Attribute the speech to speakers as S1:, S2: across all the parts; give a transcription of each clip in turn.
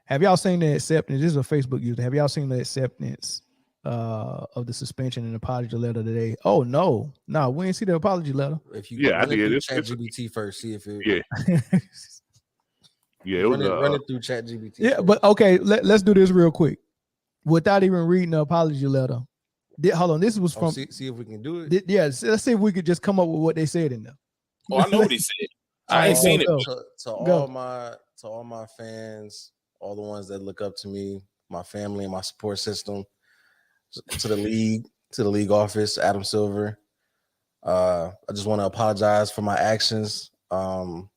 S1: Have y'all seen the acceptance? This is a Facebook user. Have y'all seen the acceptance of the suspension and apology letter today? Oh no, we didn't see the apology letter.
S2: If you run it through ChatGPT first, see if it.
S3: Yeah, it
S2: run it through ChatGPT.
S1: Yeah,
S2: first.
S1: but okay, let's do this real quick without even reading the apology letter. Hold on, this was from.
S2: See if we can do it.
S1: Let's see if we could just come up with what they said in there.
S4: Oh, I know what he said. I ain't seen it.
S2: To all my fans, all the ones that look up to me, my family, and my support system, to the league office, Adam Silver. I just want to apologize for my actions. I'm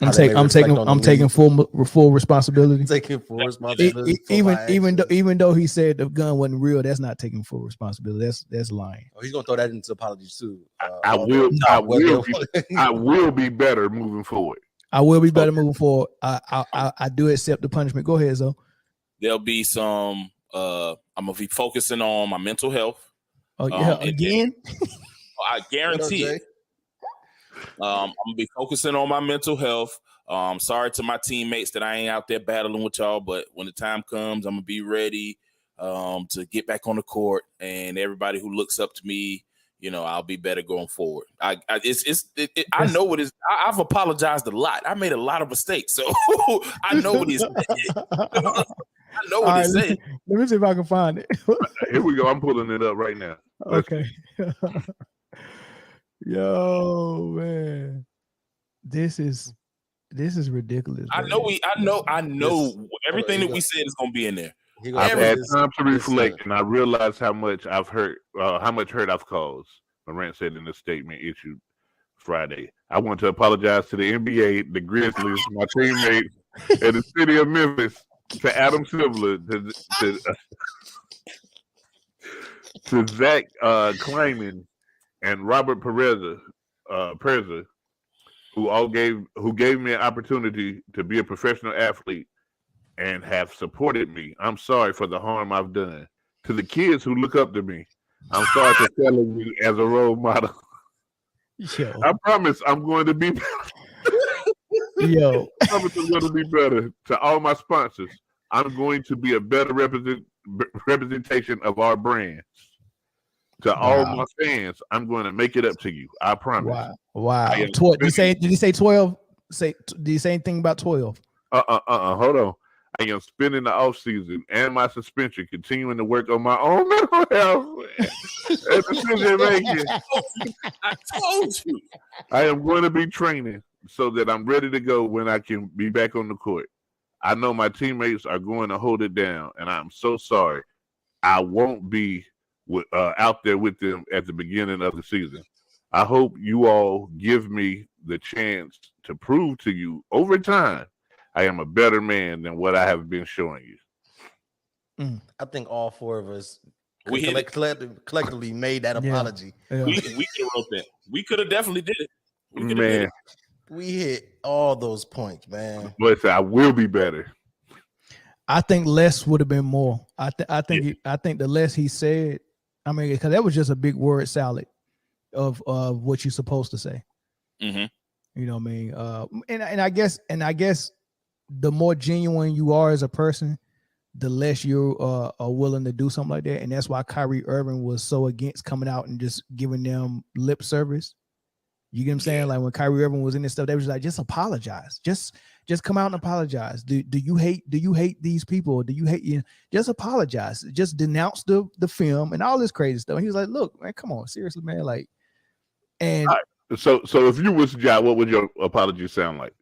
S2: taking full responsibility. Taking full responsibility.
S1: Even though he said the gun wasn't real, that's not taking full responsibility. That's lying.
S2: Oh, he's gonna throw that into apologies too.
S3: I will be better moving forward.
S1: I will be better moving forward. I do accept the punishment. Go ahead, Zo.
S4: There'll be some. I'm gonna be focusing on my mental health.
S1: Oh yeah, again.
S4: I guarantee it. I'm gonna be focusing on my mental health. Sorry to my teammates that I ain't out there battling with y'all, but when the time comes, I'm gonna be ready to get back on the court. And everybody who looks up to me, I'll be better going forward. I know what is. I've apologized a lot. I made a lot of mistakes, so I know what he's. I know what he's saying.
S1: Let me see if I can find it.
S3: Here we go. I'm pulling it up right now.
S1: Okay. Yo, man, this is ridiculous.
S4: I know everything that we said is gonna be in there.
S3: I've had time to reflect, and I realize how much I've hurt, how much hurt I've caused. Morant said in a statement issued Friday. I want to apologize to the NBA, the Grizzlies, my teammates, and the city of Memphis, to Adam Silver, to Zach Kleiman, and Robert Pereza, who gave me an opportunity to be a professional athlete and have supported me. I'm sorry for the harm I've done. To the kids who look up to me, I'm sorry for telling you as a role model.
S1: Yo.
S3: I promise I'm going to be better.
S1: Yo.
S3: I promise I'm going to be better. To all my sponsors, I'm going to be a better representation of our brand. To all my fans, I'm going to make it up to you. I promise.
S1: Wow. Did you say 12? Did you say anything about 12?
S3: Hold on. I am spending the off season and my suspension continuing to work on my own mental health and decision making.
S4: I told you.
S3: I am going to be training so that I'm ready to go when I can be back on the court. I know my teammates are going to hold it down, and I'm so sorry. I won't be out there with them at the beginning of the season. I hope you all give me the chance to prove to you over time I am a better man than what I have been showing you.
S2: I think all four of us collectively made that apology.
S1: Yeah.
S4: We could have wrote that. We could have definitely did it.
S3: Man,
S2: we hit all those points, man.
S3: But I will be better.
S1: I think less would have been more. I think the less he said. I mean, because that was just a big word salad of what you're supposed to say.
S4: Mm-hmm.
S1: You know what I mean? And I guess the more genuine you are as a person, the less you are willing to do something like that. And that's why Kyrie Irving was so against coming out and just giving them lip service. You get what I'm saying? Like when Kyrie Irving was in this stuff, they was like, just apologize. Just come out and apologize. Do you hate these people? Do you hate you? Just apologize. Just denounce the film and all this crazy stuff. And he was like, look, man, come on, seriously, man. Like, and
S3: so if you was Ja, what would your apology sound like?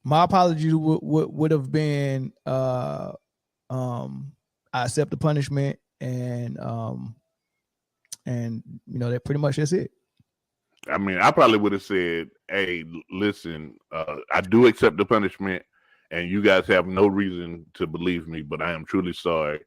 S1: My apology would have been I accept the punishment and that pretty much that's it.
S3: I mean, I probably would have said, hey, listen, I do accept the punishment and you guys have no reason to believe me, but I am truly sorry.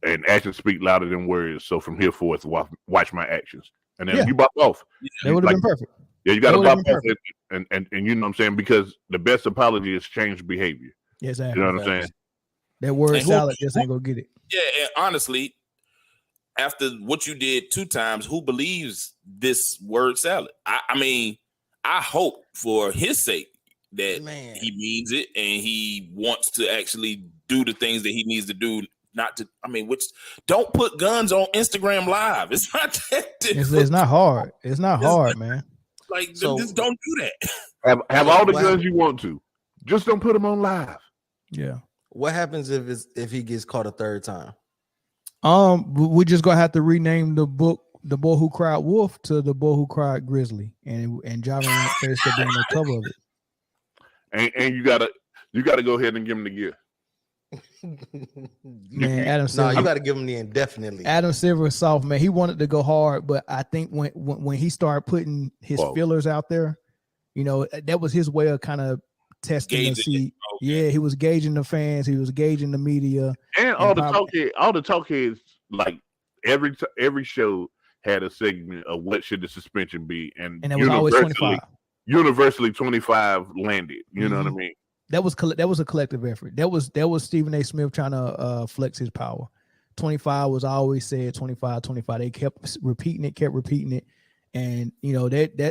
S3: And actions speak louder than words. So from here forth, watch my actions. And then you bop off.
S1: That would have been perfect.
S3: Yeah, you got to bop off and you know what I'm saying? Because the best apology is changed behavior.
S1: Yes, exactly.
S3: You know what I'm saying?
S1: That word salad just ain't gonna get it.
S4: Yeah, and honestly, after what you did 2 times, who believes this word salad? I mean, I hope for his sake that he means it and he wants to actually do the things that he needs to do. Not to, don't put guns on Instagram Live. It's not that difficult.
S1: It's not hard. It's not hard, man.
S4: Like, just don't do that.
S3: Have all the guns you want to. Just don't put them on live.
S1: Yeah.
S2: What happens if he gets caught a third time?
S1: We're just gonna have to rename the book "The Boy Who Cried Wolf" to "The Boy Who Cried Grizzly," and Ja Morant face to be on the cover of it.
S3: And you gotta go ahead and give him the gear.
S1: Man, Adam Silver.
S2: No, you got to give him the indefinitely.
S1: Adam Silver is soft, man. He wanted to go hard, but I think when he started putting his fillers out there, that was his way of kind of testing to see. Okay. Yeah, he was gauging the fans, he was gauging the media,
S3: and all the talk heads. Like every show had a segment of what should the suspension be, and
S1: it was always 25.
S3: Universally, 25 landed. You know what I mean?
S1: That was a collective effort. That was Stephen A. Smith trying to flex his power. 25 was always said 25. They kept repeating it, and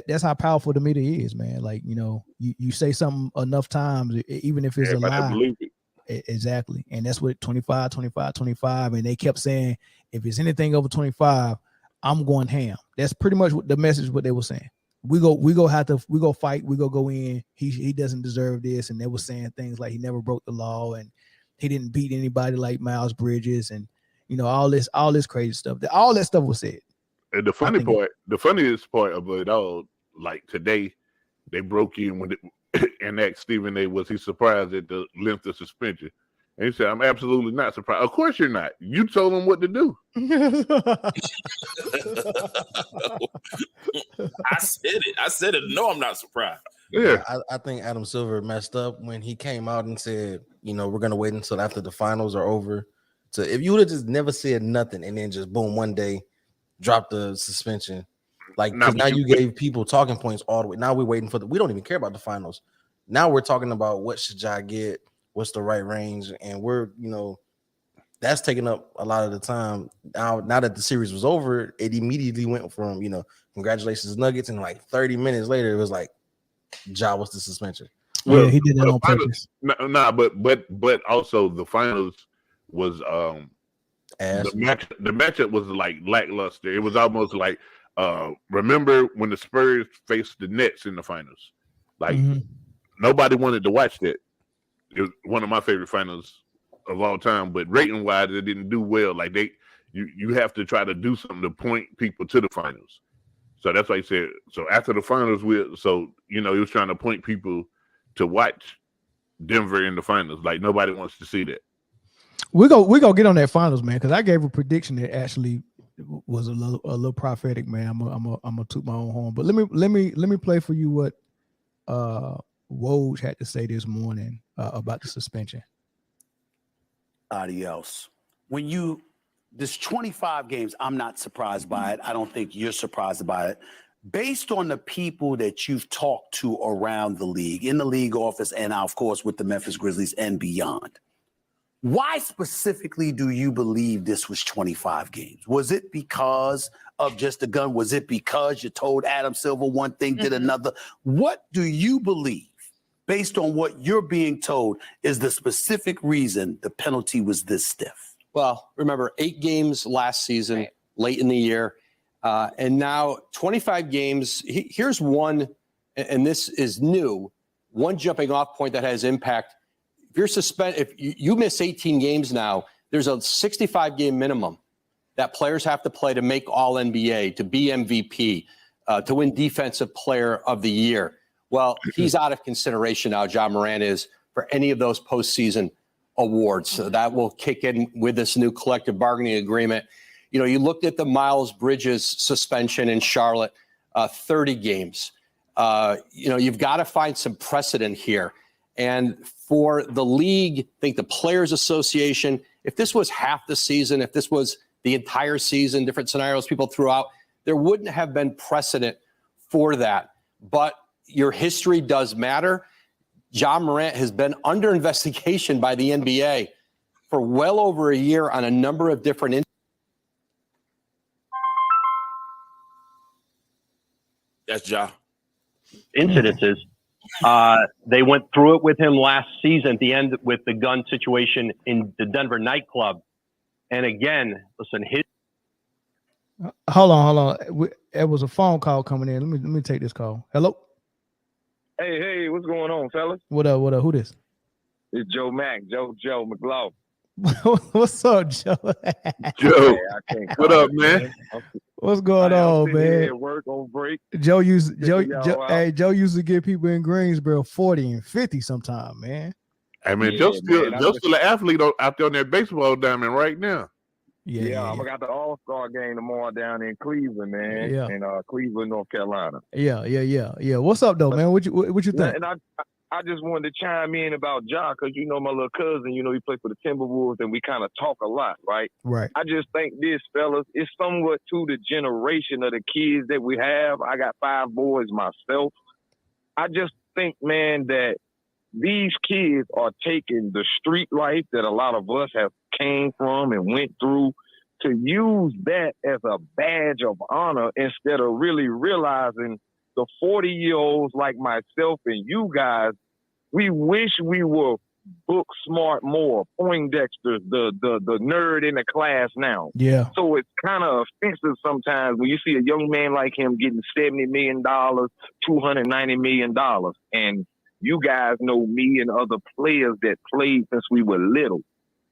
S1: that's how powerful the media is, man. Like you say something enough times, even if it's a lie. Exactly, and that's what 25, and they kept saying if it's anything over 25, I'm going ham. That's pretty much what the message what they were saying. We go fight, we go in. He doesn't deserve this, and they were saying things like he never broke the law and he didn't beat anybody like Miles Bridges, and all this crazy stuff. All that stuff was said.
S3: And the funniest part of it all, like today, they broke in with it and asked Stephen A. was he surprised at the length of suspension? And he said, "I'm absolutely not surprised." Of course you're not. You told him what to do.
S4: I said it. No, I'm not surprised.
S3: Yeah.
S2: I think Adam Silver messed up when he came out and said, we're going to wait until after the finals are over. So if you would have just never said nothing and then just boom, one day drop the suspension. Like, now you gave people talking points all the way. Now we're waiting for we don't even care about the finals. Now we're talking about what should Ja get? What's the right range? And we're, that's taking up a lot of the time. Now that the series was over, it immediately went from, congratulations Nuggets, and like 30 minutes later, it was like, Ja, what's the suspension?
S1: Well, he did that on purpose.
S3: But also the finals was the matchup was like lackluster. It was almost like remember when the Spurs faced the Nets in the finals? Like nobody wanted to watch that. It was one of my favorite finals of all time, but rating wise, it didn't do well. Like you have to try to do something to point people to the finals. So that's why he said. So after the finals, he was trying to point people to watch Denver in the finals. Like nobody wants to see that.
S1: We go get on that finals, man, because I gave a prediction that actually was a little prophetic, man. I'm gonna toot my own horn, but let me play for you what Woj had to say this morning about the suspension.
S5: Adios. This 25 games, I'm not surprised by it. I don't think you're surprised by it. Based on the people that you've talked to around the league, in the league office, and now, of course, with the Memphis Grizzlies and beyond, why specifically do you believe this was 25 games? Was it because of just a gun? Was it because you told Adam Silver one thing, did another? What do you believe, based on what you're being told, is the specific reason the penalty was this stiff?
S6: Well, remember, 8 games last season, late in the year, and now 25 games. Here's one, and this is new, one jumping off point that has impact. If you're suspended, if you miss 18 games now, there's a 65-game minimum that players have to play to make All-NBA, to be MVP, to win Defensive Player of the Year. Well, he's out of consideration now, Ja Morant is, for any of those postseason awards. So that will kick in with this new collective bargaining agreement. You looked at the Miles Bridges suspension in Charlotte, 30 games. You've got to find some precedent here. And for the league, I think the Players Association, if this was half the season, if this was the entire season, different scenarios people threw out, there wouldn't have been precedent for that. But your history does matter. Ja Morant has been under investigation by the NBA for well over a year on a number of different
S4: That's Ja.
S7: Incidences.
S6: They went through it with him last season at the end with the gun situation in the Denver nightclub. And again, listen,
S1: Hold on. It was a phone call coming in. Let me take this call. Hello.
S7: Hey, what's going on, fellas?
S1: What up? Who this?
S7: It's Joe McLaughlin.
S1: What's up, Joe?
S3: Joe,
S7: I can't
S3: what
S7: call
S3: up,
S7: it,
S3: man?
S1: What's going on, man?
S7: At work on break.
S1: Joe used Joe
S7: Checking
S1: used to give people in Greensboro 40 and 50 sometime, man.
S3: Hey, man,
S7: Yeah,
S3: Joe's still
S7: man,
S3: an athlete out there on that baseball diamond right now.
S7: Yeah, I got the All-Star game tomorrow down in Cleveland, man.
S1: Yeah.
S7: In Cleveland, North Carolina.
S1: Yeah. What's up, though, man? What you think?
S7: And I just wanted to chime in about Ja, because you know my little cousin, you know, he played for the Timberwolves, and we kind of talk a lot, right?
S1: Right.
S7: I just think this, fellas, is somewhat to the generation of the kids that we have. I got 5 boys myself. I just think, man, that these kids are taking the street life that a lot of us have came from and went through to use that as a badge of honor instead of really realizing the 40-year-olds like myself and you guys, we wish we were book smart more, Poindexters, the nerd in the class now.
S1: Yeah.
S7: So it's kind of offensive sometimes when you see a young man like him getting $70 million, $290 million. And you guys know me and other players that played since we were little.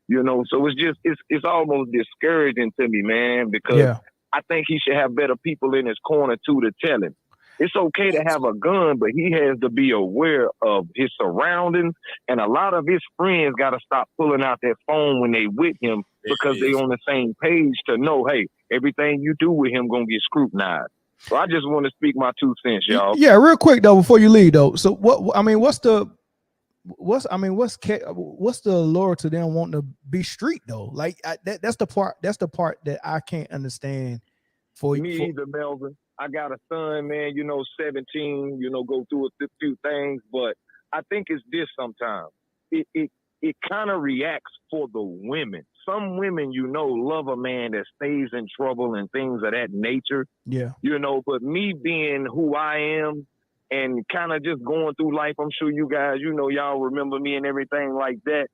S7: You know, so it's almost discouraging to me, man, because I think he should have better people in his corner too to tell him. It's okay to have a gun, but he has to be aware of his surroundings. And a lot of his friends got to stop pulling out their phone when they with him because they on the same page to know, hey, everything you do with him going to get scrutinized. So I just want to speak my 2 cents, y'all.
S1: Yeah, real quick though, before you leave though. So what's the allure to them wanting to be street though? Like that's the part that I can't understand.
S7: Me either, Melvin. I got a son, man, you know, 17, you know, go through a few things, but I think it's this sometimes. It kind of reacts for the women. Some women, you know, love a man that stays in trouble and things of that nature.
S1: Yeah.
S7: You know, but me being who I am and kind of just going through life, I'm sure you guys, you know, y'all remember me and everything like that.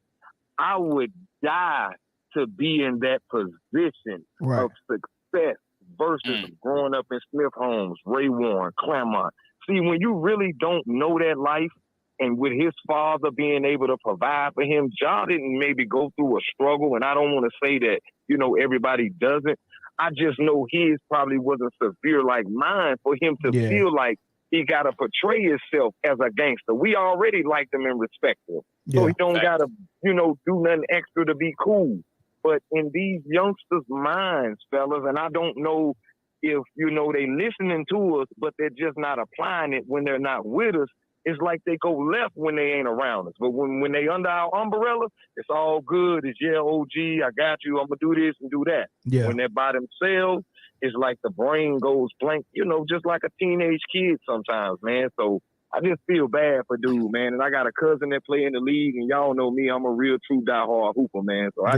S7: I would die to be in that position of success versus growing up in Smith Holmes, Ray Warren, Claremont. See, when you really don't know that life, and with his father being able to provide for him, Ja didn't maybe go through a struggle, and I don't want to say that, you know, everybody doesn't. I just know his probably wasn't severe like mine for him to feel like he got to portray himself as a gangster. We already liked him and respect him. So he don't got to, you know, do nothing extra to be cool. But in these youngsters' minds, fellas, and I don't know if, you know, they listening to us, but they're just not applying it when they're not with us. It's like they go left when they ain't around us. But when they under our umbrella, it's all good. It's, OG, I got you. I'm going to do this and do that.
S1: Yeah.
S7: When they're by themselves, it's like the brain goes blank, you know, just like a teenage kid sometimes, man. So I just feel bad for dude, man. And I got a cousin that play in the league, and y'all know me. I'm a real true diehard hooper, man. So I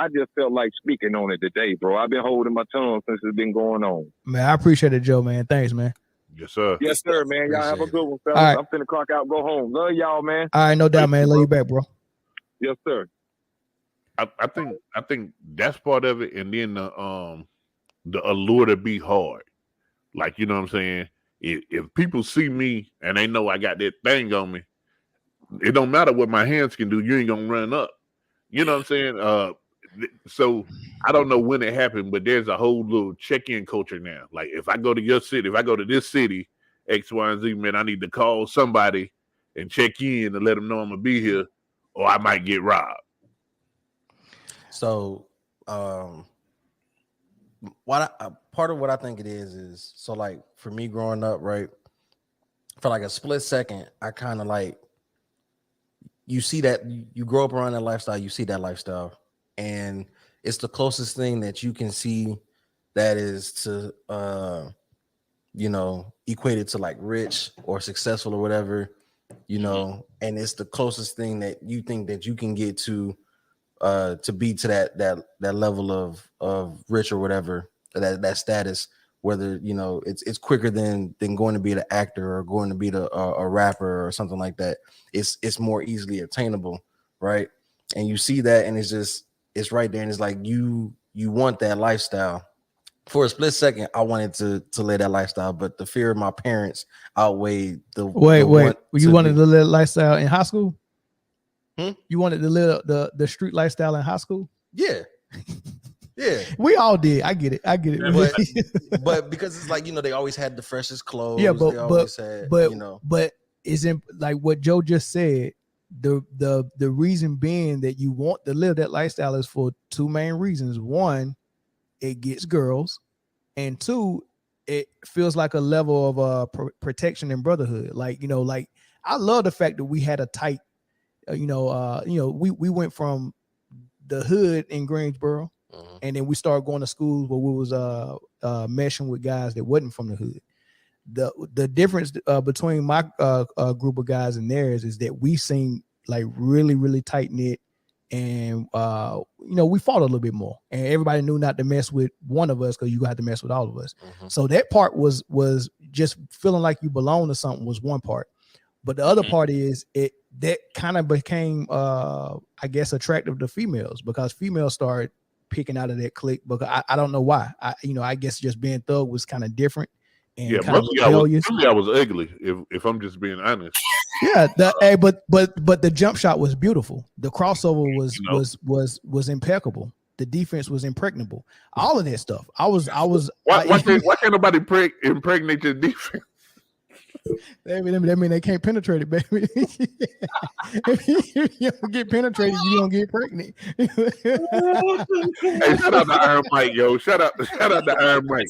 S7: just felt like speaking on it today, bro. I've been holding my tongue since it's been going on.
S1: Man, I appreciate it, Joe, man. Thanks, man.
S3: Yes, sir.
S7: Yes, sir, man. Y'all have a good one, fellas.
S1: Right.
S7: I'm finna clock out, go home. Love y'all, man.
S1: All right, no doubt, man. Love you back, bro.
S7: Yes, sir.
S3: I think that's part of it, and then the allure to be hard. Like, you know what I'm saying? If people see me and they know I got that thing on me, it don't matter what my hands can do. You ain't gonna run up. You know what I'm saying? So I don't know when it happened, but there's a whole little check-in culture now. Like if I go to your city, if I go to this city, X, Y, and Z, man, I need to call somebody and check in and let them know I'm gonna be here, or I might get robbed.
S2: So, part of what I think it is so like for me growing up, right? For like a split second, I kind of like you see that you grow up around that lifestyle, you see that lifestyle, and it's the closest thing that you can see that is to you know, equated to like rich or successful or whatever, you know, and it's the closest thing that you think that you can get to be to that level of rich or whatever, that status whether it's quicker than going to be the actor or going to be a rapper or something like that. It's more easily attainable, right? And you see that, and it's right there, and it's like you want that lifestyle. For a split second, I wanted to live that lifestyle, but the fear of my parents outweighed the
S1: wait. You wanted to live lifestyle in high school? You wanted to live the street lifestyle in high school?
S2: Yeah. Yeah,
S1: we all did. I get it.
S2: But because it's like they always had the freshest clothes.
S1: Yeah,
S2: but
S1: isn't like what Joe just said. The reason being that you want to live that lifestyle is for two main reasons. One, it gets girls, and two, it feels like a level of protection and brotherhood. Like I love the fact that we had a tight, we went from the hood in Greensboro. And then we started going to schools where we was meshing with guys that wasn't from the hood. The difference between my group of guys and theirs is that we seem like really, really tight knit, and we fought a little bit more. And everybody knew not to mess with one of us because you had to mess with all of us. So that part was just feeling like you belong to something was one part, but the other part is that kind of became I guess attractive to females because females started picking out of that clique, because I don't know why. I guess just being thug was kind of different and kind of rebellious.
S3: I was ugly, if I'm just being honest.
S1: Yeah, but the jump shot was beautiful. The crossover was impeccable. The defense was impregnable. All of that stuff. Why
S3: can't nobody impregnate your defense?
S1: That mean they can't penetrate it, baby. If you don't get penetrated, you don't get pregnant.
S3: Hey, shout out to Iron Mike, yo. Shout out to Iron Mike.